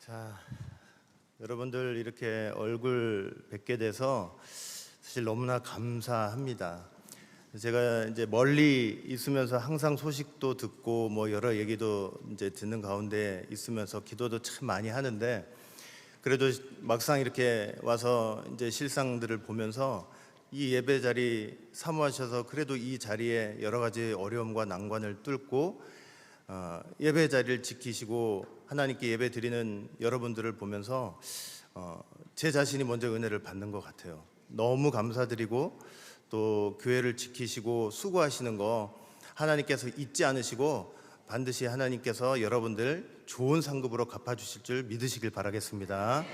자, 여러분들 이렇게 얼굴 뵙게 돼서 사실 너무나 감사합니다. 제가 이제 멀리 있으면서 항상 소식도 듣고 뭐 여러 얘기도 이제 듣는 가운데 있으면서 기도도 참 많이 하는데, 그래도 막상 이렇게 와서 이제 실상들을 보면서 이 예배 자리 사모하셔서 그래도 이 자리에 여러 가지 어려움과 난관을 뚫고 예배 자리를 지키시고 하나님께 예배 드리는 여러분들을 보면서 제 자신이 먼저 은혜를 받는 것 같아요. 너무 감사드리고, 또 교회를 지키시고 수고하시는 거 하나님께서 잊지 않으시고 반드시 하나님께서 여러분들 좋은 상급으로 갚아주실 줄 믿으시길 바라겠습니다.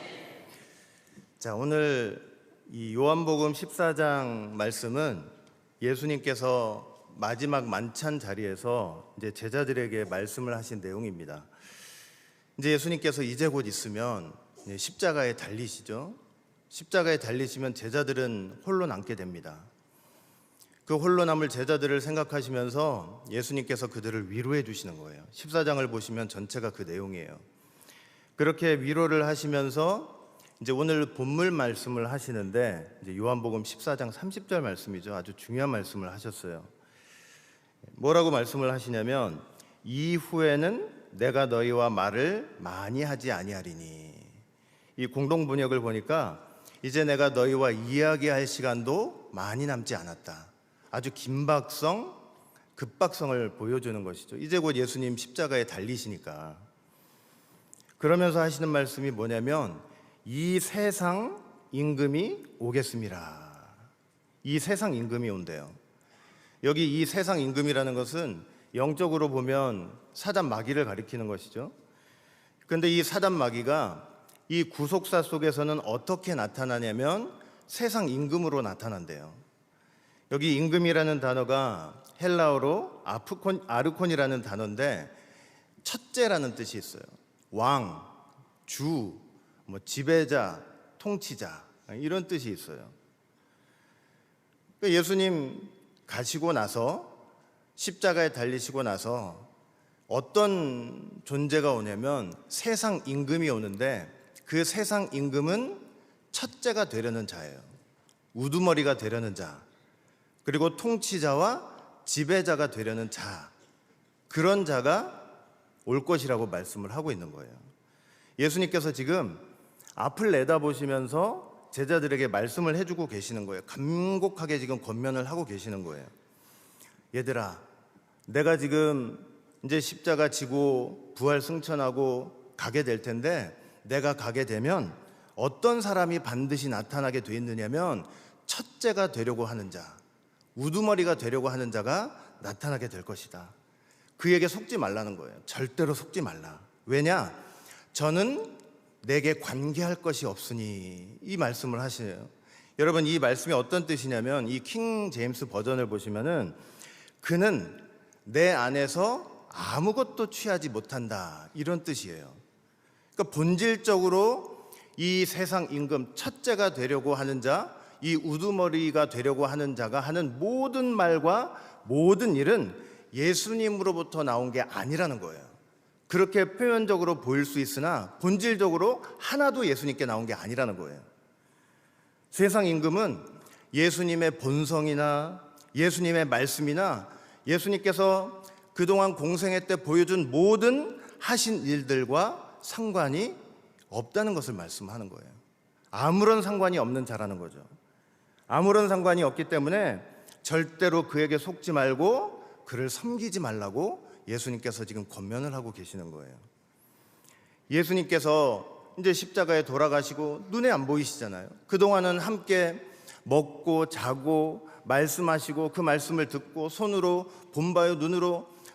자, 오늘 이 요한복음 14장 말씀은 예수님께서 마지막 만찬 자리에서 이제 제자들에게 말씀을 하신 내용입니다. 이제 예수님께서 이제 곧 있으면 십자가에 달리시죠. 십자가에 달리시면 제자들은 홀로 남게 됩니다. 그 홀로 남을 제자들을 생각하시면서 예수님께서 그들을 위로해 주시는 거예요. 14장을 보시면 전체가 그 내용이에요. 그렇게 위로를 하시면서 이제 오늘 본문 말씀을 하시는데, 이제 요한복음 14장 30절 말씀이죠. 아주 중요한 말씀을 하셨어요. 뭐라고 말씀을 하시냐면, 이후에는 내가 너희와 말을 많이 하지 아니하리니. 이 공동 번역을 보니까 이제 내가 너희와 이야기할 시간도 많이 남지 않았다. 아주 긴박성, 급박성을 보여주는 것이죠. 이제 곧 예수님 십자가에 달리시니까. 그러면서 하시는 말씀이 뭐냐면, 이 세상 임금이 오겠습니다. 이 세상 임금이 온대요. 여기 이 세상 임금이라는 것은 영적으로 보면 사단 마귀를 가리키는 것이죠. 그런데 이 사단 마귀가 이 구속사 속에서는 어떻게 나타나냐면 세상 임금으로 나타난대요. 여기 임금이라는 단어가 헬라어로 아르콘이라는 단어인데 첫째라는 뜻이 있어요. 왕, 주, 뭐 지배자, 통치자, 이런 뜻이 있어요. 그러니까 예수님 가시고 나서, 십자가에 달리시고 나서 어떤 존재가 오냐면 세상 임금이 오는데, 그 세상 임금은 첫째가 되려는 자예요. 우두머리가 되려는 자, 그리고 통치자와 지배자가 되려는 자, 그런 자가 올 것이라고 말씀을 하고 있는 거예요. 예수님께서 지금 앞을 내다보시면서 제자들에게 말씀을 해주고 계시는 거예요. 간곡하게 지금 권면을 하고 계시는 거예요. 얘들아, 내가 지금 이제 십자가 지고 부활 승천하고 가게 될 텐데, 내가 가게 되면 어떤 사람이 반드시 나타나게 돼 있느냐면 첫째가 되려고 하는 자, 우두머리가 되려고 하는 자가 나타나게 될 것이다. 그에게 속지 말라는 거예요. 절대로 속지 말라. 왜냐? 저는 내게 관계할 것이 없으니, 이 말씀을 하시네요. 여러분, 이 말씀이 어떤 뜻이냐면, 이 킹 제임스 버전을 보시면은 그는 내 안에서 아무것도 취하지 못한다, 이런 뜻이에요. 그러니까 본질적으로 이 세상 임금, 첫째가 되려고 하는 자, 이 우두머리가 되려고 하는 자가 하는 모든 말과 모든 일은 예수님으로부터 나온 게 아니라는 거예요. 그렇게 표면적으로 보일 수 있으나 본질적으로 하나도 예수님께 나온 게 아니라는 거예요. 세상 임금은 예수님의 본성이나 예수님의 말씀이나 예수님께서 그동안 공생애 때 보여준 모든 하신 일들과 상관이 없다는 것을 말씀하는 거예요. 아무런 상관이 없는 자라는 거죠. 아무런 상관이 없기 때문에 절대로 그에게 속지 말고 그를 섬기지 말라고 예수님께서 지금 권면을 하고 계시는 거예요. 예수님께서 이제 십자가에 돌아가시고 눈에 안 보이시잖아요. 그동안은 함께 먹고 자고 말씀하시고 그 말씀을 듣고 손으로 본바요,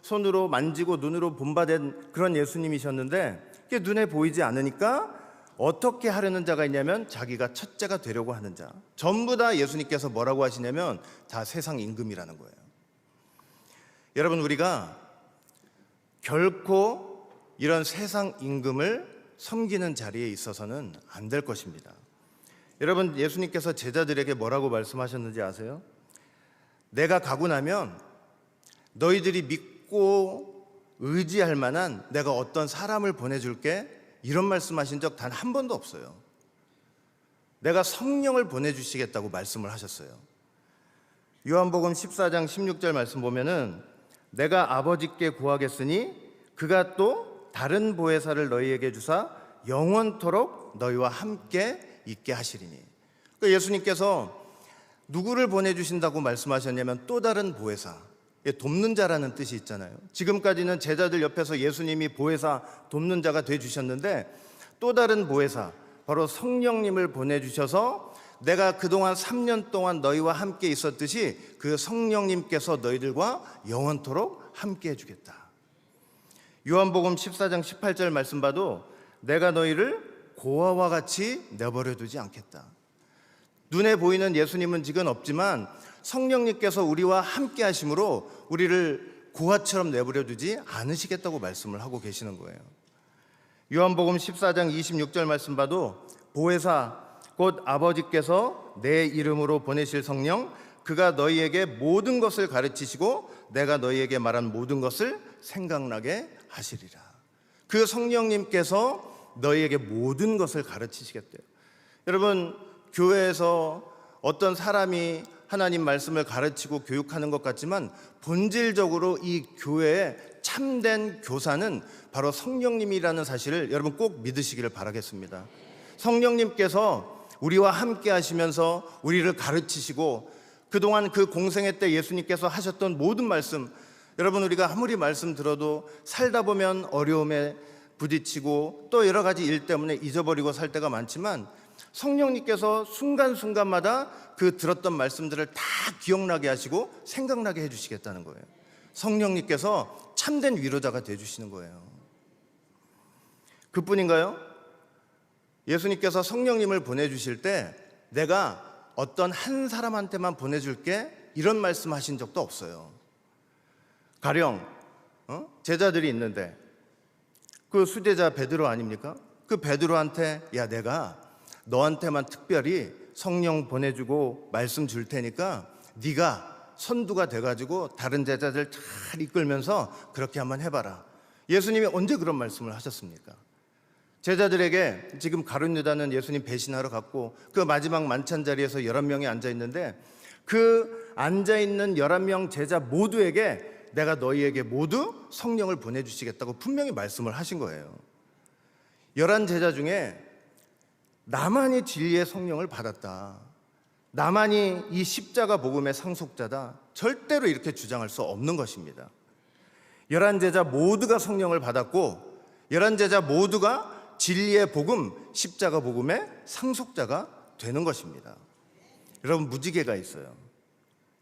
손으로 만지고 눈으로 본바된 그런 예수님이셨는데, 그게 눈에 보이지 않으니까 어떻게 하려는 자가 있냐면 자기가 첫째가 되려고 하는 자, 전부 다 예수님께서 뭐라고 하시냐면 다 세상 임금이라는 거예요. 여러분, 우리가 결코 이런 세상 임금을 섬기는 자리에 있어서는 안 될 것입니다. 여러분, 예수님께서 제자들에게 뭐라고 말씀하셨는지 아세요? 내가 가고 나면 너희들이 믿고 의지할 만한 내가 어떤 사람을 보내줄게, 이런 말씀하신 적 단 한 번도 없어요. 내가 성령을 보내주시겠다고 말씀을 하셨어요. 요한복음 14장 16절 말씀 보면은 내가 아버지께 구하겠으니 그가 또 다른 보혜사를 너희에게 주사 영원토록 너희와 함께 있게 하시리니. 그러니까 예수님께서 누구를 보내주신다고 말씀하셨냐면 또 다른 보혜사, 돕는 자라는 뜻이 있잖아요. 지금까지는 제자들 옆에서 예수님이 보혜사, 돕는 자가 되어주셨는데 또 다른 보혜사, 바로 성령님을 보내주셔서 내가 그동안 3년 동안 너희와 함께 있었듯이 그 성령님께서 너희들과 영원토록 함께 해주겠다. 요한복음 14장 18절 말씀 봐도 내가 너희를 고아와 같이 내버려 두지 않겠다. 눈에 보이는 예수님은 지금 없지만 성령님께서 우리와 함께 하심으로 우리를 고아처럼 내버려 두지 않으시겠다고 말씀을 하고 계시는 거예요. 요한복음 14장 26절 말씀 봐도 보혜사 곧 아버지께서 내 이름으로 보내실 성령 그가 너희에게 모든 것을 가르치시고 내가 너희에게 말한 모든 것을 생각나게 하시리라. 그 성령님께서 너희에게 모든 것을 가르치시겠대요. 여러분, 교회에서 어떤 사람이 하나님 말씀을 가르치고 교육하는 것 같지만 본질적으로 이 교회의 참된 교사는 바로 성령님이라는 사실을 여러분 꼭 믿으시기를 바라겠습니다. 성령님께서 우리와 함께 하시면서 우리를 가르치시고 그동안 그 공생애 때 예수님께서 하셨던 모든 말씀, 여러분 우리가 아무리 말씀 들어도 살다 보면 어려움에 부딪히고 또 여러 가지 일 때문에 잊어버리고 살 때가 많지만 성령님께서 순간순간마다 그 들었던 말씀들을 다 기억나게 하시고 생각나게 해주시겠다는 거예요. 성령님께서 참된 위로자가 되어주시는 거예요. 그뿐인가요? 예수님께서 성령님을 보내주실 때 내가 어떤 한 사람한테만 보내줄게 이런 말씀하신 적도 없어요. 가령 제자들이 있는데 그 수제자 베드로 아닙니까? 그 베드로한테 야 내가 너한테만 특별히 성령 보내주고 말씀 줄 테니까 네가 선두가 돼가지고 다른 제자들 잘 이끌면서 그렇게 한번 해봐라. 예수님이 언제 그런 말씀을 하셨습니까? 제자들에게 지금 가룟 유다는 예수님 배신하러 갔고 그 마지막 만찬 자리에서 11명이 앉아있는데 그 앉아있는 11명 제자 모두에게 내가 너희에게 모두 성령을 보내주시겠다고 분명히 말씀을 하신 거예요. 11제자 중에 나만이 진리의 성령을 받았다, 나만이 이 십자가 복음의 상속자다, 절대로 이렇게 주장할 수 없는 것입니다. 11제자 모두가 성령을 받았고 11제자 모두가 진리의 복음, 십자가 복음의 상속자가 되는 것입니다. 여러분 무지개가 있어요.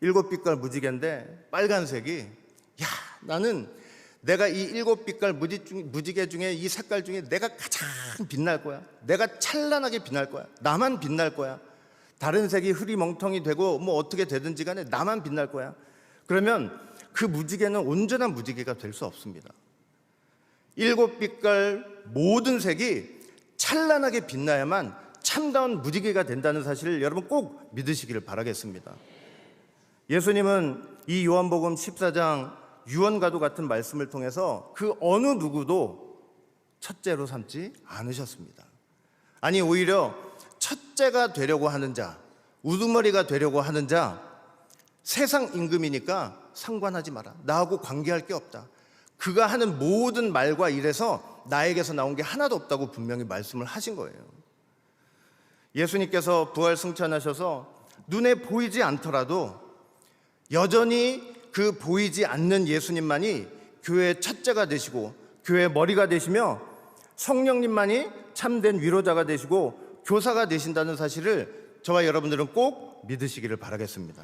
7빛깔 무지개인데 빨간색이 야 나는 내가 이 7빛깔 무지개 중에 이 색깔 중에 내가 가장 빛날 거야. 내가 찬란하게 빛날 거야. 나만 빛날 거야. 다른 색이 흐리멍텅이 되고 뭐 어떻게 되든지 간에 나만 빛날 거야. 그러면 그 무지개는 온전한 무지개가 될 수 없습니다. 7빛깔 모든 색이 찬란하게 빛나야만 참다운 무지개가 된다는 사실을 여러분 꼭 믿으시기를 바라겠습니다. 예수님은 이 요한복음 14장 유언과도 같은 말씀을 통해서 그 어느 누구도 첫째로 삼지 않으셨습니다. 아니 오히려 첫째가 되려고 하는 자, 우두머리가 되려고 하는 자, 세상 임금이니까 상관하지 마라. 나하고 관계할 게 없다. 그가 하는 모든 말과 일에서 나에게서 나온 게 하나도 없다고 분명히 말씀을 하신 거예요. 예수님께서 부활 승천하셔서 눈에 보이지 않더라도 여전히 그 보이지 않는 예수님만이 교회의 첫째가 되시고 교회의 머리가 되시며 성령님만이 참된 위로자가 되시고 교사가 되신다는 사실을 저와 여러분들은 꼭 믿으시기를 바라겠습니다.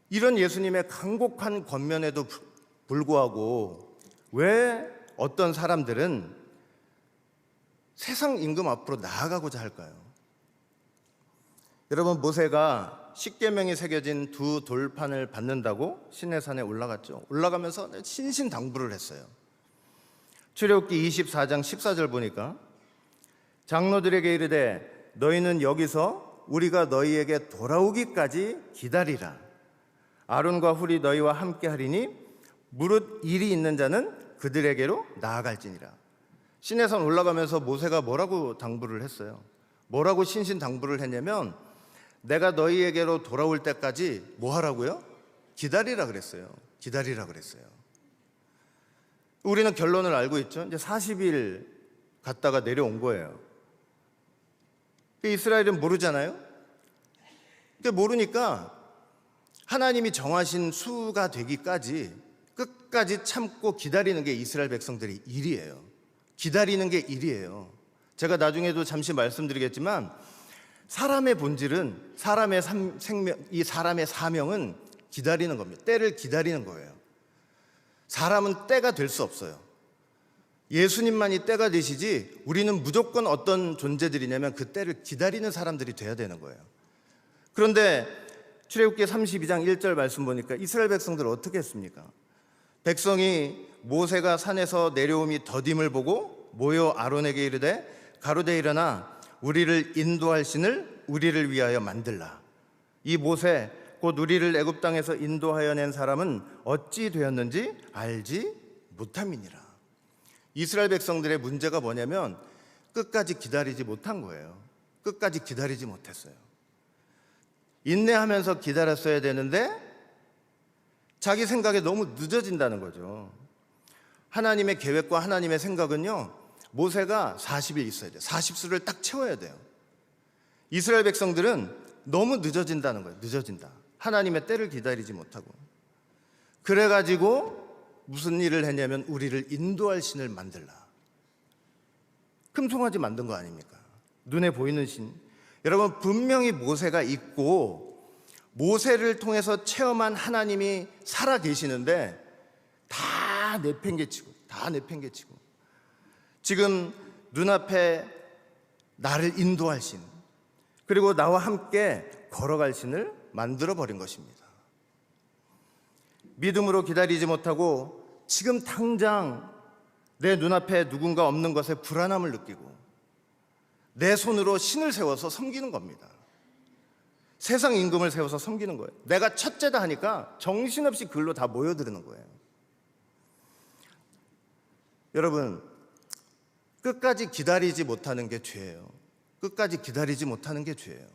이런 예수님의 간곡한 권면에도 불구하고 왜 어떤 사람들은 세상 임금 앞으로 나아가고자 할까요? 여러분 모세가 십계명이 새겨진 2 돌판을 받는다고 시내산에 올라갔죠. 올라가면서 신신당부를 했어요. 출애굽기 24장 14절 보니까 장로들에게 이르되 너희는 여기서 우리가 너희에게 돌아오기까지 기다리라. 아론과 훌이 너희와 함께 하리니 무릇 일이 있는 자는 그들에게로 나아갈지니라. 시내산 올라가면서 모세가 뭐라고 당부를 했어요? 뭐라고 신신당부를 했냐면 내가 너희에게로 돌아올 때까지 뭐 하라고요? 기다리라 그랬어요. 기다리라 그랬어요. 우리는 결론을 알고 있죠. 이제 40일 갔다가 내려온 거예요. 이스라엘은 모르잖아요. 근데 모르니까 하나님이 정하신 수가 되기까지 끝까지 참고 기다리는 게 이스라엘 백성들의 일이에요. 기다리는 게 일이에요. 제가 나중에도 잠시 말씀드리겠지만 사람의 본질은 사람의 이 사람의 사명은 기다리는 겁니다. 때를 기다리는 거예요. 사람은 때가 될 수 없어요. 예수님만이 때가 되시지 우리는 무조건 어떤 존재들이냐면 그 때를 기다리는 사람들이 돼야 되는 거예요. 그런데 출애굽기 32장 1절 말씀 보니까 이스라엘 백성들 어떻게 했습니까? 백성이 모세가 산에서 내려옴이 더딤을 보고 모여 아론에게 이르되 가로되 일어나 우리를 인도할 신을 우리를 위하여 만들라. 이 모세 곧 우리를 애굽 땅에서 인도하여 낸 사람은 어찌 되었는지 알지 못함이니라. 이스라엘 백성들의 문제가 뭐냐면 끝까지 기다리지 못한 거예요. 끝까지 기다리지 못했어요. 인내하면서 기다렸어야 되는데 자기 생각에 너무 늦어진다는 거죠. 하나님의 계획과 하나님의 생각은요, 모세가 40일 있어야 돼요. 40수를 딱 채워야 돼요. 이스라엘 백성들은 너무 늦어진다는 거예요. 늦어진다. 하나님의 때를 기다리지 못하고. 그래가지고 무슨 일을 했냐면 우리를 인도할 신을 만들라. 금송아지 만든 거 아닙니까? 눈에 보이는 신. 여러분, 분명히 모세가 있고 모세를 통해서 체험한 하나님이 살아 계시는데 다 내팽개치고 지금 눈앞에 나를 인도할 신, 그리고 나와 함께 걸어갈 신을 만들어 버린 것입니다. 믿음으로 기다리지 못하고 지금 당장 내 눈앞에 누군가 없는 것에 불안함을 느끼고 내 손으로 신을 세워서 섬기는 겁니다. 세상 임금을 세워서 섬기는 거예요. 내가 첫째다 하니까 정신없이 글로 다 모여드는 거예요. 여러분, 끝까지 기다리지 못하는 게 죄예요. 끝까지 기다리지 못하는 게 죄예요.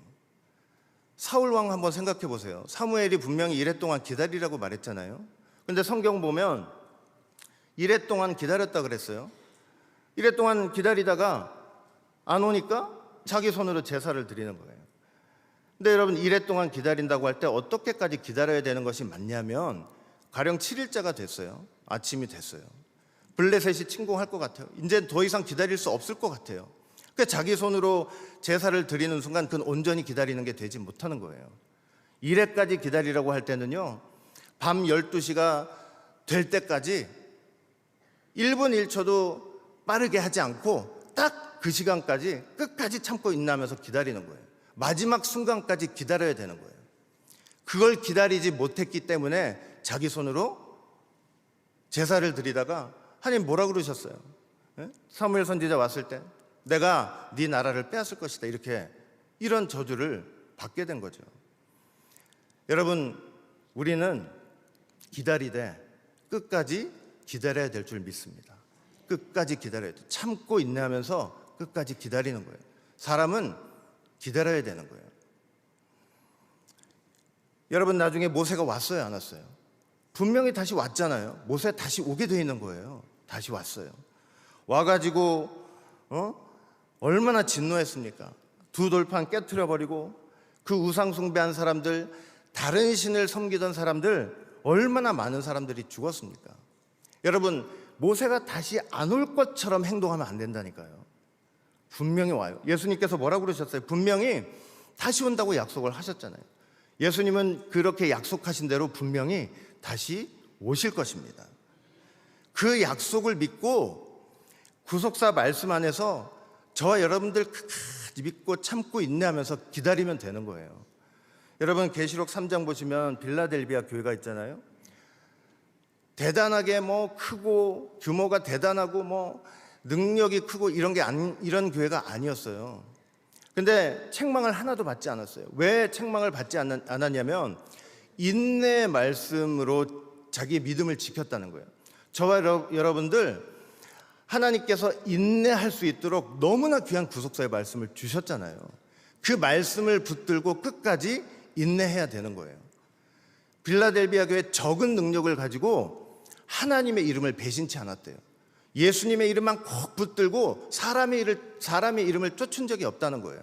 사울왕 한번 생각해 보세요. 사무엘이 분명히 이래 동안 기다리라고 말했잖아요. 근데 성경 보면 이래 동안 기다렸다 그랬어요. 이래 동안 기다리다가 안 오니까 자기 손으로 제사를 드리는 거예요. 근데 여러분, 이래 동안 기다린다고 할 때 어떻게까지 기다려야 되는 것이 맞냐면 가령 7일째가 됐어요. 아침이 됐어요. 블레셋이 침공할 것 같아요. 이제 더 이상 기다릴 수 없을 것 같아요. 그러니까 자기 손으로 제사를 드리는 순간 그건 온전히 기다리는 게 되지 못하는 거예요. 이래까지 기다리라고 할 때는요, 밤 12시가 될 때까지 1분 1초도 빠르게 하지 않고 딱 그 시간까지 끝까지 참고 인내하면서 기다리는 거예요. 마지막 순간까지 기다려야 되는 거예요. 그걸 기다리지 못했기 때문에 자기 손으로 제사를 드리다가 하나님 뭐라 그러셨어요? 사무엘 선지자 왔을 때 내가 네 나라를 빼앗을 것이다, 이런 저주를 받게 된 거죠. 여러분, 우리는 기다리되 끝까지 기다려야 될 줄 믿습니다. 끝까지 기다려야 돼. 참고 인내하면서 끝까지 기다리는 거예요. 사람은 기다려야 되는 거예요. 여러분, 나중에 모세가 왔어요, 안 왔어요? 분명히 다시 왔잖아요. 모세 다시 오게 돼 있는 거예요. 다시 왔어요. 와가지고 얼마나 진노했습니까? 두 돌판 깨트려 버리고 그 우상 숭배한 사람들, 다른 신을 섬기던 사람들, 얼마나 많은 사람들이 죽었습니까? 여러분, 모세가 다시 안 올 것처럼 행동하면 안 된다니까요. 분명히 와요. 예수님께서 뭐라고 그러셨어요? 분명히 다시 온다고 약속을 하셨잖아요. 예수님은 그렇게 약속하신 대로 분명히 다시 오실 것입니다. 그 약속을 믿고 구속사 말씀 안에서 저와 여러분들 끝까지 믿고 참고 인내하면서 기다리면 되는 거예요. 여러분, 계시록 3장 보시면 빌라델비아 교회가 있잖아요. 대단하게 크고 규모가 대단하고 능력이 크고 이런 교회가 아니었어요. 근데 책망을 하나도 받지 않았어요. 왜 책망을 받지 않았냐면 인내의 말씀으로 자기의 믿음을 지켰다는 거예요. 저와 여러분들 하나님께서 인내할 수 있도록 너무나 귀한 구속사의 말씀을 주셨잖아요. 그 말씀을 붙들고 끝까지 인내해야 되는 거예요. 빌라델비아 교회 적은 능력을 가지고 하나님의 이름을 배신치 않았대요. 예수님의 이름만 꼭 붙들고 사람의 이름을 쫓은 적이 없다는 거예요.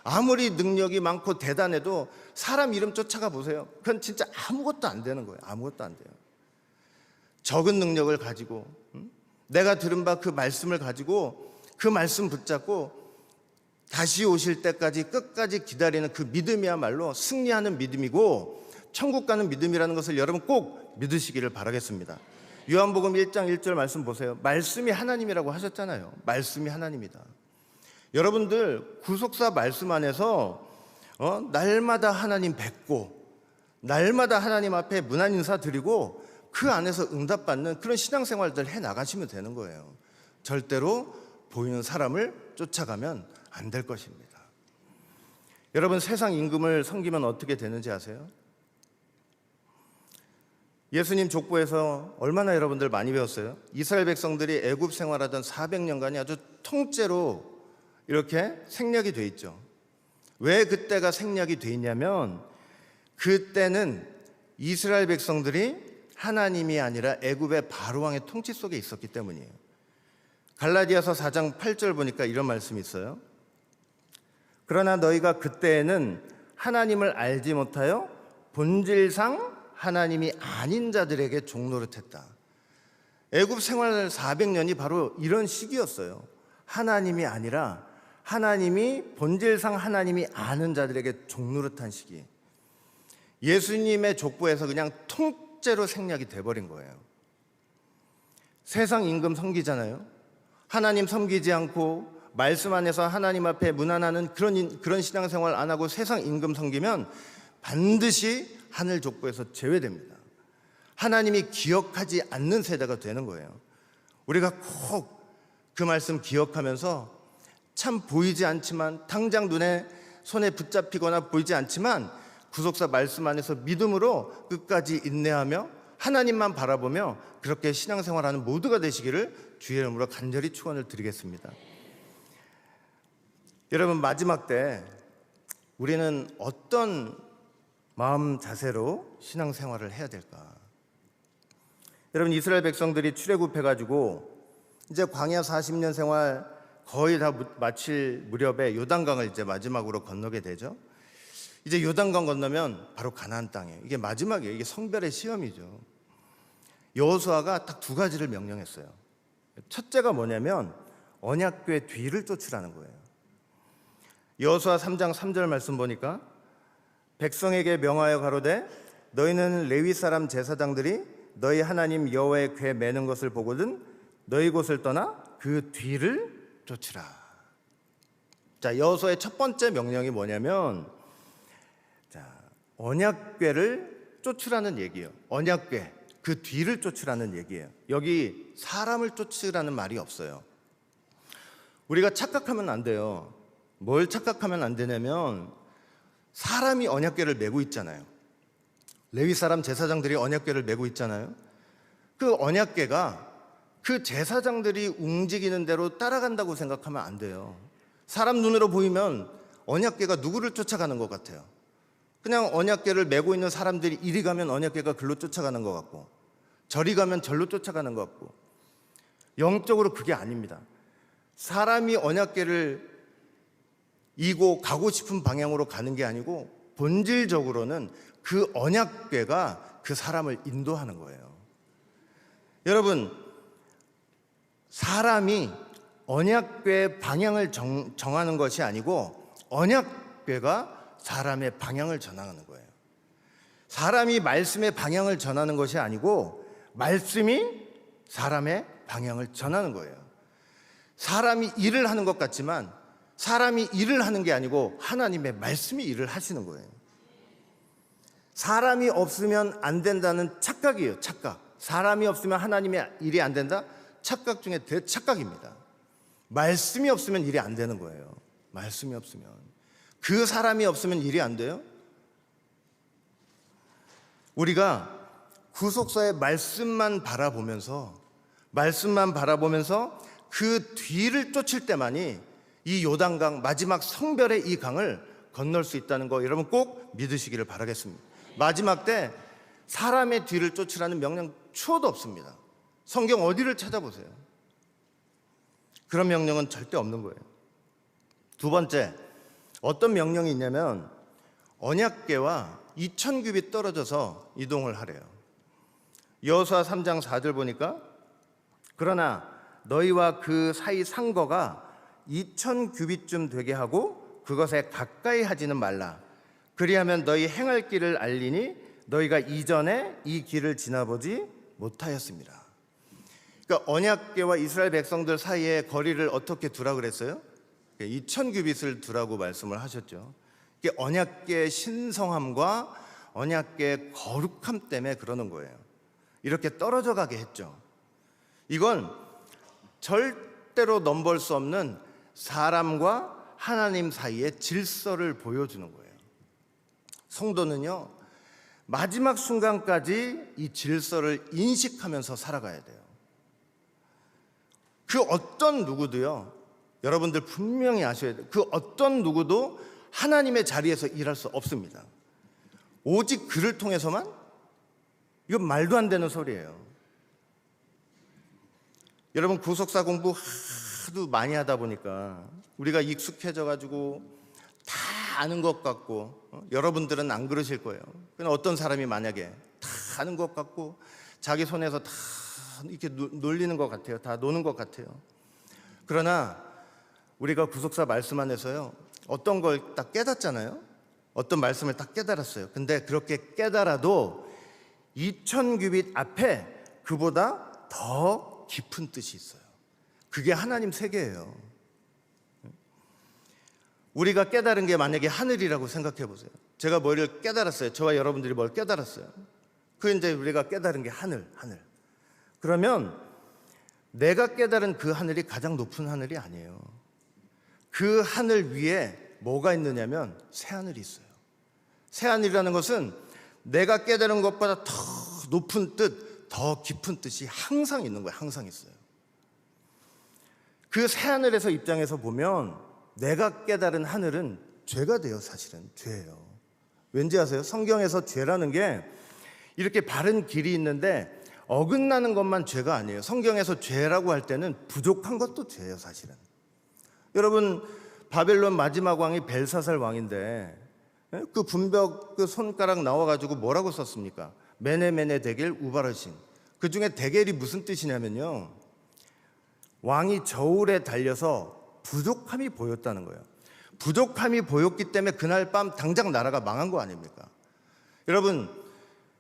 아무리 능력이 많고 대단해도 사람 이름 쫓아가 보세요. 그건 진짜 아무것도 안 되는 거예요. 아무것도 안 돼요. 적은 능력을 가지고 내가 들은 바 그 말씀을 가지고 그 말씀 붙잡고 다시 오실 때까지 끝까지 기다리는 그 믿음이야말로 승리하는 믿음이고 천국 가는 믿음이라는 것을 여러분 꼭 믿으시기를 바라겠습니다. 요한복음 1장 1절 말씀 보세요. 말씀이 하나님이라고 하셨잖아요. 말씀이 하나님이다. 여러분들 구속사 말씀 안에서 날마다 하나님 뵙고 날마다 하나님 앞에 문안 인사 드리고 그 안에서 응답받는 그런 신앙생활들 해나가시면 되는 거예요. 절대로 보이는 사람을 쫓아가면 안 될 것입니다. 여러분 세상 임금을 섬기면 어떻게 되는지 아세요? 예수님 족보에서 얼마나 여러분들 많이 배웠어요? 이스라엘 백성들이 애굽 생활하던 400년간이 아주 통째로 이렇게 생략이 돼 있죠. 왜 그때가 생략이 돼 있냐면 그때는 이스라엘 백성들이 하나님이 아니라 애굽의 바로왕의 통치 속에 있었기 때문이에요. 갈라디아서 4장 8절 보니까 이런 말씀이 있어요. 그러나 너희가 그때에는 하나님을 알지 못하여 본질상 하나님이 아닌 자들에게 종노릇했다. 애굽 생활 400년이 바로 이런 시기였어요. 하나님이 아니라 하나님이 본질상 하나님이 아는 자들에게 종노릇한 시기. 예수님의 족보에서 그냥 통째로 생략이 돼버린 거예요. 세상 임금 섬기잖아요. 하나님 섬기지 않고 말씀 안에서 하나님 앞에 문안하는 그런 신앙생활 안 하고 세상 임금 섬기면 반드시 하늘 족보에서 제외됩니다. 하나님이 기억하지 않는 세대가 되는 거예요. 우리가 꼭 그 말씀 기억하면서 참 보이지 않지만 당장 손에 붙잡히거나 보이지 않지만 구속사 말씀 안에서 믿음으로 끝까지 인내하며 하나님만 바라보며 그렇게 신앙생활하는 모두가 되시기를 주의 이름으로 간절히 축원을 드리겠습니다. 여러분 마지막 때 우리는 어떤 마음 자세로 신앙생활을 해야 될까? 여러분 이스라엘 백성들이 출애굽해가지고 이제 광야 40년 생활 거의 다 마칠 무렵에 요단강을 이제 마지막으로 건너게 되죠. 이제 요단강 건너면 바로 가나안 땅이에요. 이게 마지막이에요. 이게 성별의 시험이죠. 여호수아가 딱 두 가지를 명령했어요. 첫째가 뭐냐면 언약궤 뒤를 쫓으라는 거예요. 여호수아 3장 3절 말씀 보니까 백성에게 명하여 가로되 너희는 레위 사람 제사장들이 너희 하나님 여호와의 궤 매는 것을 보거든 너희 곳을 떠나 그 뒤를 쫓으라. 자, 여호수아의 첫 번째 명령이 뭐냐면 언약궤를 쫓으라는 얘기예요. 언약궤 그 뒤를 쫓으라는 얘기예요. 여기 사람을 쫓으라는 말이 없어요. 우리가 착각하면 안 돼요. 뭘 착각하면 안 되냐면 사람이 언약궤를 메고 있잖아요. 레위 사람 제사장들이 언약궤를 메고 있잖아요. 그 언약궤가 그 제사장들이 움직이는 대로 따라간다고 생각하면 안 돼요. 사람 눈으로 보이면 언약궤가 누구를 쫓아가는 것 같아요. 그냥 언약궤를 메고 있는 사람들이 이리 가면 언약궤가 글로 쫓아가는 것 같고 저리 가면 절로 쫓아가는 것 같고 영적으로 그게 아닙니다. 사람이 언약궤를 이고 가고 싶은 방향으로 가는 게 아니고 본질적으로는 그 언약궤가 그 사람을 인도하는 거예요. 여러분 사람이 언약궤의 방향을 정하는 것이 아니고 언약궤가 사람의 방향을 전하는 거예요. 사람이 말씀의 방향을 전하는 것이 아니고 말씀이 사람의 방향을 전하는 거예요. 사람이 일을 하는 것 같지만 사람이 일을 하는 게 아니고 하나님의 말씀이 일을 하시는 거예요. 사람이 없으면 안 된다는 착각이에요. 착각. 사람이 없으면 하나님의 일이 안 된다? 착각 중에 대착각입니다. 말씀이 없으면 일이 안 되는 거예요. 말씀이 없으면. 그 사람이 없으면 일이 안 돼요? 우리가 구속사의 말씀만 바라보면서 말씀만 바라보면서 그 뒤를 쫓을 때만이 이 요단강, 마지막 성별의 이 강을 건널 수 있다는 거 여러분 꼭 믿으시기를 바라겠습니다. 마지막 때 사람의 뒤를 쫓으라는 명령 추호도 없습니다. 성경 어디를 찾아보세요. 그런 명령은 절대 없는 거예요. 두 번째, 어떤 명령이 있냐면 언약궤와 2000규빗 떨어져서 이동을 하래요. 여호수아 3장 4절 보니까 그러나 너희와 그 사이 상거가 2000규빗쯤 되게 하고 그것에 가까이 하지는 말라. 그리하면 너희 행할 길을 알리니 너희가 이전에 이 길을 지나보지 못하였습니다. 그러니까 언약궤와 이스라엘 백성들 사이에 거리를 어떻게 두라 그랬어요? 2000규빗을 두라고 말씀을 하셨죠. 이게 언약궤의 신성함과 언약궤의 거룩함 때문에 그러는 거예요. 이렇게 떨어져 가게 했죠. 이건 절대로 넘볼 수 없는 사람과 하나님 사이의 질서를 보여주는 거예요. 성도는요, 마지막 순간까지 이 질서를 인식하면서 살아가야 돼요. 그 어떤 누구도요, 여러분들 분명히 아셔야 돼요. 그 어떤 누구도 하나님의 자리에서 일할 수 없습니다. 오직 그를 통해서만? 이건 말도 안 되는 소리예요. 여러분 구속사 공부 하도 많이 하다 보니까 우리가 익숙해져 가지고 다 아는 것 같고, 여러분들은 안 그러실 거예요. 그냥 어떤 사람이 만약에 다 아는 것 같고 자기 손에서 다 이렇게 놀리는 것 같아요. 다 노는 것 같아요. 그러나 우리가 구속사 말씀 안에서요, 어떤 걸 딱 깨닫잖아요. 어떤 말씀을 딱 깨달았어요. 근데 그렇게 깨달아도 2000규빗 앞에 그보다 더 깊은 뜻이 있어요. 그게 하나님 세계예요. 우리가 깨달은 게 만약에 하늘이라고 생각해 보세요. 제가 뭐를 깨달았어요. 저와 여러분들이 뭘 깨달았어요. 그 이제 우리가 깨달은 게 하늘. 그러면 내가 깨달은 그 하늘이 가장 높은 하늘이 아니에요. 그 하늘 위에 뭐가 있느냐면 새하늘이 있어요. 새하늘이라는 것은 내가 깨달은 것보다 더 높은 뜻, 더 깊은 뜻이 항상 있는 거예요. 항상 있어요. 그 새하늘에서 입장에서 보면 내가 깨달은 하늘은 죄가 돼요. 사실은 죄예요. 왠지 아세요? 성경에서 죄라는 게 이렇게 바른 길이 있는데 어긋나는 것만 죄가 아니에요. 성경에서 죄라고 할 때는 부족한 것도 죄예요. 사실은. 여러분 바벨론 마지막 왕이 벨사살 왕인데 그 분벽 그 손가락 나와가지고 뭐라고 썼습니까? 메네 데겔 우바르신. 그 중에 데겔이 무슨 뜻이냐면요, 왕이 저울에 달려서 부족함이 보였다는 거예요. 부족함이 보였기 때문에 그날 밤 당장 나라가 망한 거 아닙니까? 여러분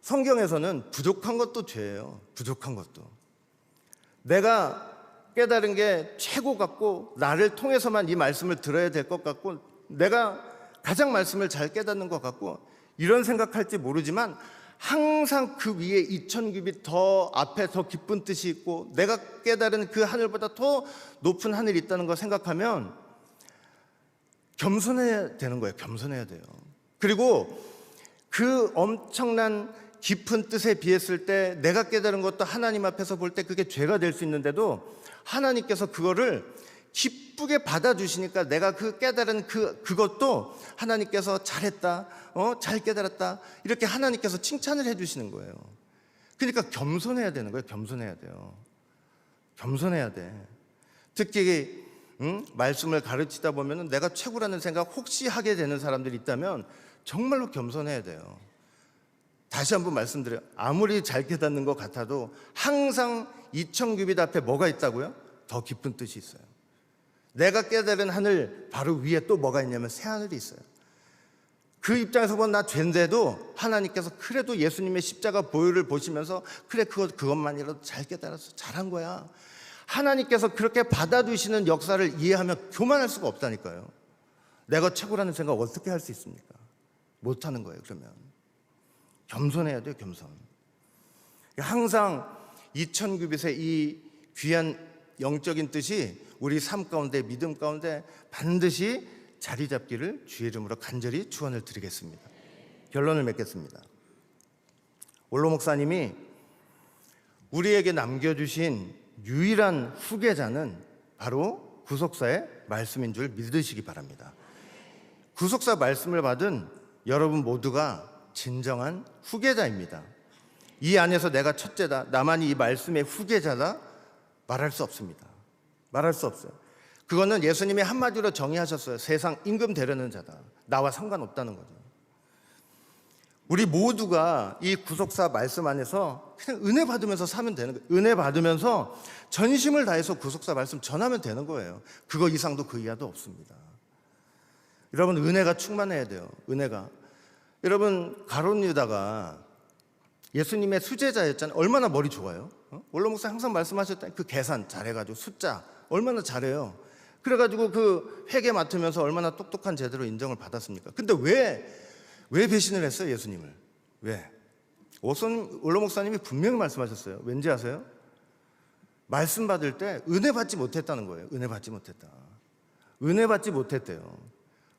성경에서는 부족한 것도 죄예요. 부족한 것도. 내가 깨달은 게 최고 같고 나를 통해서만 이 말씀을 들어야 될 것 같고 내가 가장 말씀을 잘 깨닫는 것 같고 이런 생각할지 모르지만 항상 그 위에 2000규빗 더 앞에 더 깊은 뜻이 있고 내가 깨달은 그 하늘보다 더 높은 하늘이 있다는 걸 생각하면 겸손해야 되는 거예요. 겸손해야 돼요. 그리고 그 엄청난 깊은 뜻에 비했을 때 내가 깨달은 것도 하나님 앞에서 볼 때 그게 죄가 될 수 있는데도 하나님께서 그거를 기쁘게 받아주시니까 내가 그 깨달은 그것도 하나님께서 잘했다, 잘 깨달았다 이렇게 하나님께서 칭찬을 해주시는 거예요. 그러니까 겸손해야 되는 거예요. 겸손해야 돼요. 겸손해야 돼. 특히 말씀을 가르치다 보면 내가 최고라는 생각 혹시 하게 되는 사람들이 있다면 정말로 겸손해야 돼요. 다시 한번 말씀드려요. 아무리 잘 깨닫는 것 같아도 항상 2000규빗 앞에 뭐가 있다고요? 더 깊은 뜻이 있어요. 내가 깨달은 하늘 바로 위에 또 뭐가 있냐면 새하늘이 있어요. 그 입장에서 보면 나 죄인데도 하나님께서 그래도 예수님의 십자가 보혈을 보시면서 그래 그것만이라도 잘 깨달았어. 잘한 거야. 하나님께서 그렇게 받아주시는 역사를 이해하면 교만할 수가 없다니까요. 내가 최고라는 생각 어떻게 할 수 있습니까? 못하는 거예요. 그러면 겸손해야 돼요. 겸손. 항상 2000규빗의 이 귀한 영적인 뜻이 우리 삶 가운데 믿음 가운데 반드시 자리 잡기를 주의 이름으로 간절히 축원을 드리겠습니다. 결론을 맺겠습니다. 올로 목사님이 우리에게 남겨주신 유일한 후계자는 바로 구속사의 말씀인 줄 믿으시기 바랍니다. 구속사 말씀을 받은 여러분 모두가 진정한 후계자입니다. 이 안에서 내가 첫째다, 나만이 이 말씀의 후계자다 말할 수 없습니다. 말할 수 없어요. 그거는 예수님이 한마디로 정의하셨어요. 세상 임금 되려는 자다. 나와 상관없다는 거죠. 우리 모두가 이 구속사 말씀 안에서 그냥 은혜 받으면서 사면 되는 거예요. 은혜 받으면서 전심을 다해서 구속사 말씀 전하면 되는 거예요. 그거 이상도 그 이하도 없습니다. 여러분, 은혜가 충만해야 돼요. 은혜가. 여러분, 가룟 유다가 예수님의 수제자였잖아요. 얼마나 머리 좋아요. 원로 목사 항상 말씀하셨다. 그 계산 잘해가지고 숫자 얼마나 잘해요. 그래가지고 그 회계 맡으면서 얼마나 똑똑한 제대로 인정을 받았습니까? 근데 왜 배신을 했어요, 예수님을? 왜? 원로 목사님이 분명히 말씀하셨어요. 왠지 아세요? 말씀 받을 때 은혜 받지 못했다는 거예요. 은혜 받지 못했다. 은혜 받지 못했대요.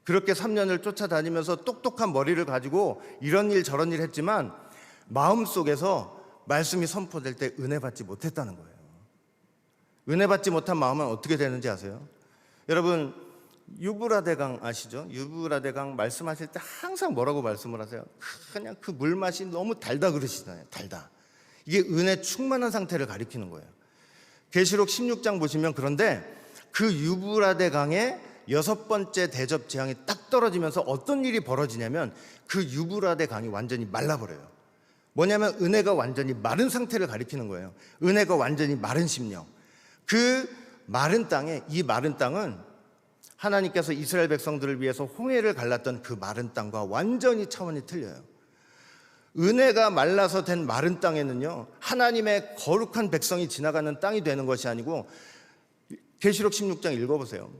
그렇게 3년을 쫓아다니면서 똑똑한 머리를 가지고 이런 일 저런 일 했지만 마음속에서 말씀이 선포될 때 은혜 받지 못했다는 거예요. 은혜 받지 못한 마음은 어떻게 되는지 아세요? 여러분, 유브라데강 아시죠? 유브라데강 말씀하실 때 항상 뭐라고 말씀을 하세요? 그냥 그 물맛이 너무 달다 그러시잖아요. 달다. 이게 은혜 충만한 상태를 가리키는 거예요. 계시록 16장 보시면 그런데 그 유브라데강의 6번째 대접 재앙이 딱 떨어지면서 어떤 일이 벌어지냐면 그 유브라데강이 완전히 말라버려요. 뭐냐면 은혜가 완전히 마른 상태를 가리키는 거예요. 은혜가 완전히 마른 심령. 그 마른 땅에, 이 마른 땅은 하나님께서 이스라엘 백성들을 위해서 홍해를 갈랐던 그 마른 땅과 완전히 차원이 틀려요. 은혜가 말라서 된 마른 땅에는요, 하나님의 거룩한 백성이 지나가는 땅이 되는 것이 아니고, 계시록 16장 읽어보세요.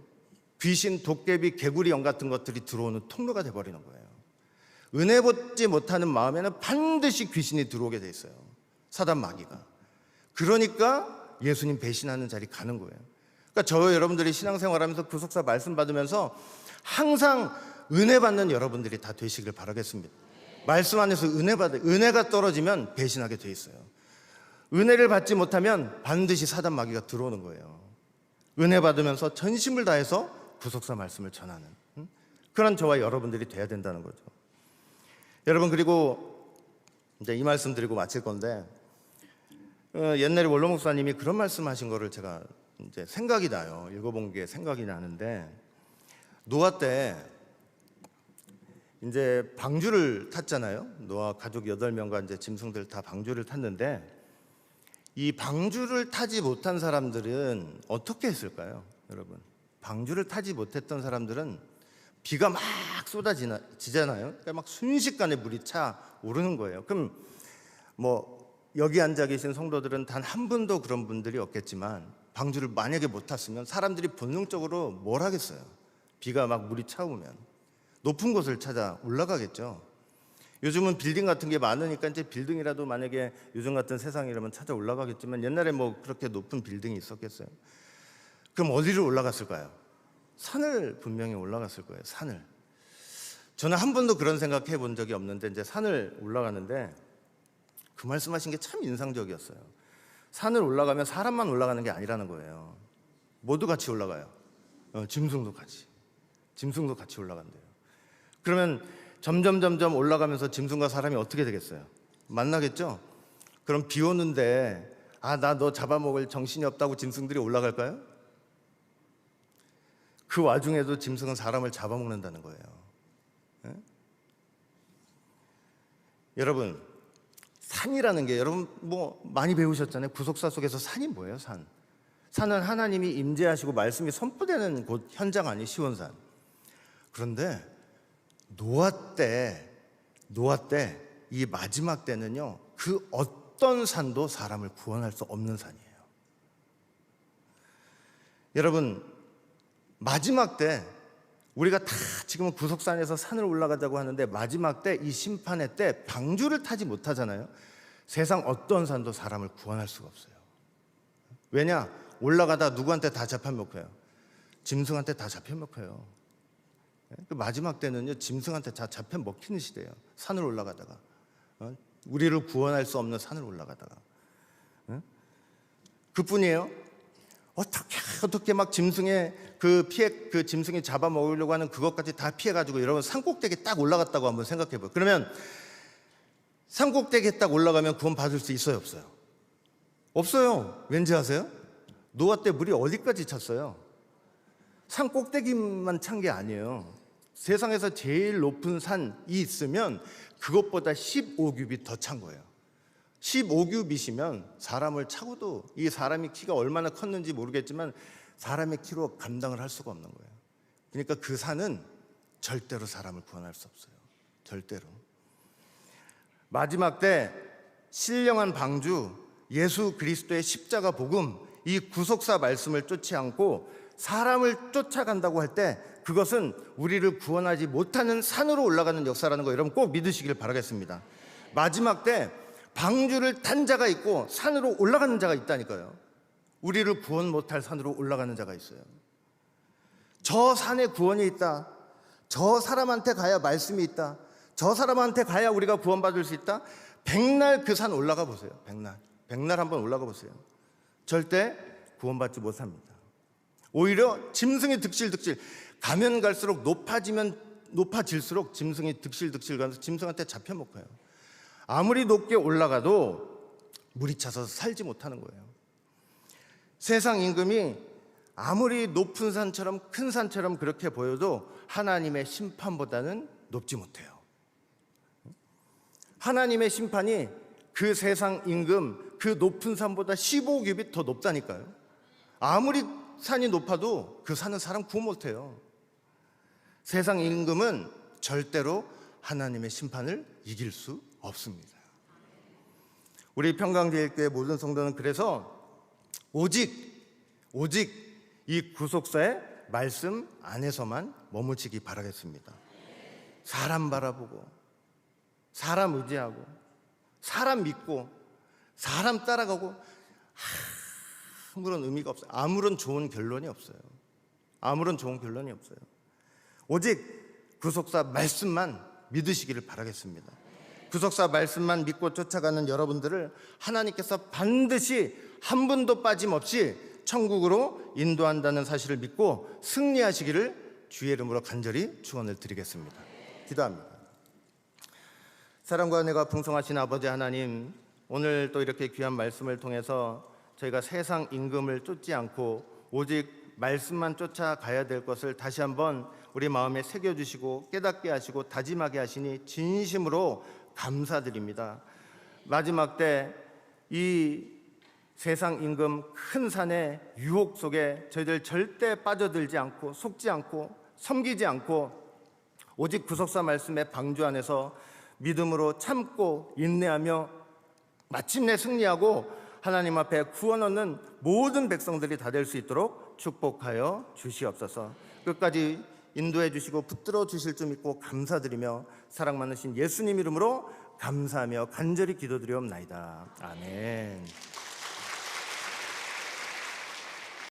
귀신, 도깨비, 개구리 영 같은 것들이 들어오는 통로가 돼버리는 거예요. 은혜 받지 못하는 마음에는 반드시 귀신이 들어오게 돼 있어요. 사단 마귀가. 그러니까 예수님 배신하는 자리 가는 거예요. 그러니까 저 여러분들이 신앙생활하면서 구속사 말씀 받으면서 항상 은혜 받는 여러분들이 다 되시길 바라겠습니다. 말씀 안에서 은혜가 떨어지면 배신하게 돼 있어요. 은혜를 받지 못하면 반드시 사단 마귀가 들어오는 거예요. 은혜 받으면서 전심을 다해서 구속사 말씀을 전하는 그런 저와 여러분들이 돼야 된다는 거죠. 여러분, 그리고 이제 이 말씀 드리고 마칠 건데, 옛날에 원로 목사님이 그런 말씀하신 거를 제가 이제 생각이 나요. 읽어본 게 생각이 나는데, 노아 때 이제 방주를 탔잖아요. 노아 가족 8명과 이제 짐승들 다 방주를 탔는데, 이 방주를 타지 못한 사람들은 어떻게 했을까요? 여러분, 방주를 타지 못했던 사람들은 비가 막 쏟아지잖아요. 그러니까 막 순식간에 물이 차 오르는 거예요. 그럼 뭐 여기 앉아 계신 성도들은 단 한 분도 그런 분들이 없겠지만, 방주를 만약에 못 탔으면 사람들이 본능적으로 뭘 하겠어요? 비가 막 물이 차오면 높은 곳을 찾아 올라가겠죠. 요즘은 빌딩 같은 게 많으니까 이제 빌딩이라도 만약에 요즘 같은 세상이라면 찾아 올라가겠지만, 옛날에 뭐 그렇게 높은 빌딩이 있었겠어요? 그럼 어디로 올라갔을까요? 산을 분명히 올라갔을 거예요. 산을. 저는 한 번도 그런 생각해 본 적이 없는데, 이제 산을 올라가는데 그 말씀하신 게 참 인상적이었어요. 산을 올라가면 사람만 올라가는 게 아니라는 거예요. 모두 같이 올라가요. 짐승도 같이 올라간대요. 그러면 점점 올라가면서 짐승과 사람이 어떻게 되겠어요? 만나겠죠? 그럼 비 오는데 나 너 잡아먹을 정신이 없다고 짐승들이 올라갈까요? 그 와중에도 짐승은 사람을 잡아먹는다는 거예요. 네? 여러분, 산이라는 게, 여러분 뭐 많이 배우셨잖아요. 구속사 속에서 산이 뭐예요? 산은 하나님이 임재하시고 말씀이 선포되는 곳, 현장 아니 시온산. 그런데 노아 때 이 마지막 때는요, 그 어떤 산도 사람을 구원할 수 없는 산이에요. 여러분, 마지막 때 우리가 다 지금은 구속산에서 산을 올라가자고 하는데, 마지막 때 이 심판의 때 방주를 타지 못하잖아요. 세상 어떤 산도 사람을 구원할 수가 없어요. 왜냐? 올라가다 누구한테 다 잡혀먹혀요? 짐승한테 다 잡혀먹혀요. 그 마지막 때는요, 짐승한테 다 잡혀먹히는 시대예요. 산을 올라가다가 우리를 구원할 수 없는 산을 올라가다가. 그뿐이에요. 어떻게 막 짐승의 그 짐승이 잡아먹으려고 하는 그것까지 다 피해가지고 여러분 산꼭대기에 딱 올라갔다고 한번 생각해봐요. 그러면 산꼭대기에 딱 올라가면 구원 받을 수 있어요, 없어요? 없어요. 왠지 아세요? 노아 때 물이 어디까지 찼어요? 산꼭대기만 찬 게 아니에요. 세상에서 제일 높은 산이 있으면 그것보다 15규빗 더 찬 거예요. 15규빗이면 사람을 차고도, 이 사람이 키가 얼마나 컸는지 모르겠지만 사람의 키로 감당을 할 수가 없는 거예요. 그러니까 그 산은 절대로 사람을 구원할 수 없어요. 절대로. 마지막 때 신령한 방주 예수 그리스도의 십자가 복음, 이 구속사 말씀을 쫓지 않고 사람을 쫓아간다고 할 때 그것은 우리를 구원하지 못하는 산으로 올라가는 역사라는 거 여러분 꼭 믿으시길 바라겠습니다. 마지막 때 방주를 탄 자가 있고 산으로 올라가는 자가 있다니까요. 우리를 구원 못할 산으로 올라가는 자가 있어요. 저 산에 구원이 있다, 저 사람한테 가야 말씀이 있다, 저 사람한테 가야 우리가 구원받을 수 있다. 백날 그 산 올라가 보세요. 백날 한번 올라가 보세요. 절대 구원받지 못합니다. 오히려 짐승이 득실득실 가면 갈수록 높아질수록 짐승이 득실득실 가면서 짐승한테 잡혀먹어요. 아무리 높게 올라가도 물이 차서 살지 못하는 거예요. 세상 임금이 아무리 높은 산처럼 큰 산처럼 그렇게 보여도 하나님의 심판보다는 높지 못해요. 하나님의 심판이 그 세상 임금 그 높은 산보다 15규빗 더 높다니까요. 아무리 산이 높아도 그 산은 사람 구원 못해요. 세상 임금은 절대로 하나님의 심판을 이길 수 없습니다. 우리 평강제일교회 모든 성도는 그래서 오직 이 구속사의 말씀 안에서만 머무르기 바라겠습니다. 사람 바라보고 사람 의지하고 사람 믿고 사람 따라가고 아무런 의미가 없어요. 아무런 좋은 결론이 없어요. 오직 구속사 말씀만 믿으시기를 바라겠습니다. 구속사 말씀만 믿고 쫓아가는 여러분들을 하나님께서 반드시 한 분도 빠짐없이 천국으로 인도한다는 사실을 믿고 승리하시기를 주의 이름으로 간절히 축원을 드리겠습니다. 기도합니다. 사랑과 은혜가 풍성하신 아버지 하나님, 오늘 또 이렇게 귀한 말씀을 통해서 저희가 세상 임금을 쫓지 않고 오직 말씀만 쫓아가야 될 것을 다시 한번 우리 마음에 새겨주시고 깨닫게 하시고 다짐하게 하시니 진심으로 감사드립니다. 마지막 때 이 세상 임금 큰 산의 유혹 속에 저희들 절대 빠져들지 않고 속지 않고 섬기지 않고 오직 구속사 말씀의 방주 안에서 믿음으로 참고 인내하며 마침내 승리하고 하나님 앞에 구원 얻는 모든 백성들이 다 될 수 있도록 축복하여 주시옵소서. 끝까지 인도해 주시고 붙들어 주실 줄 믿고 감사드리며 사랑 많으신 예수님 이름으로 감사하며 간절히 기도드리옵나이다. 아멘.